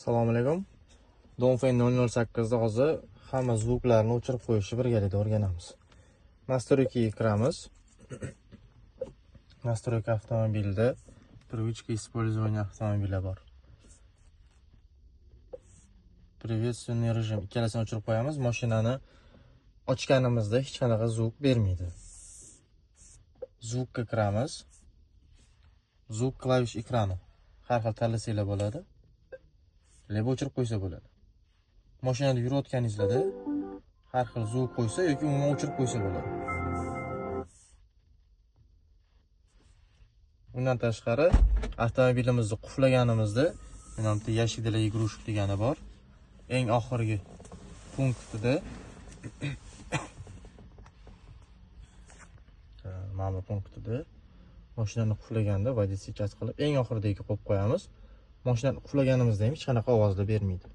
Assalomu alaykum. Donfen 008 da hozir hamma zvuklarni o'chirib qo'yishni birgalikda o'rganamiz. Настройкаga kiramiz. Настройка avtomobilda привычка использования автомобиля bor. Приветственный rejim ikkalasini o'chirib qo'yamiz. Mashinani ochganimizda hech qanaqa zvuk bermaydi. Zvukka kiramiz. Zvuk klavish ekrani. Har xil tanlasanglar bo'ladi. Lebo o'chirib qo'ysa bo'ladi. Mashinada yurayotganingizda har xil zvuk qo'ysa yoki umuman o'chirib qo'ysa bo'ladi. Bundan tashqari avtomobilimizni quflaganimizda mana bu yashikdagi игрушек degani bor. Eng oxirgi punktida mana bu punktida mashinani quflaganda водительчасть qilib eng oxiridagi qo'yib qo'yamiz. Mashinani quflaganimizda ham hech qanaqa ovozda bermaydi.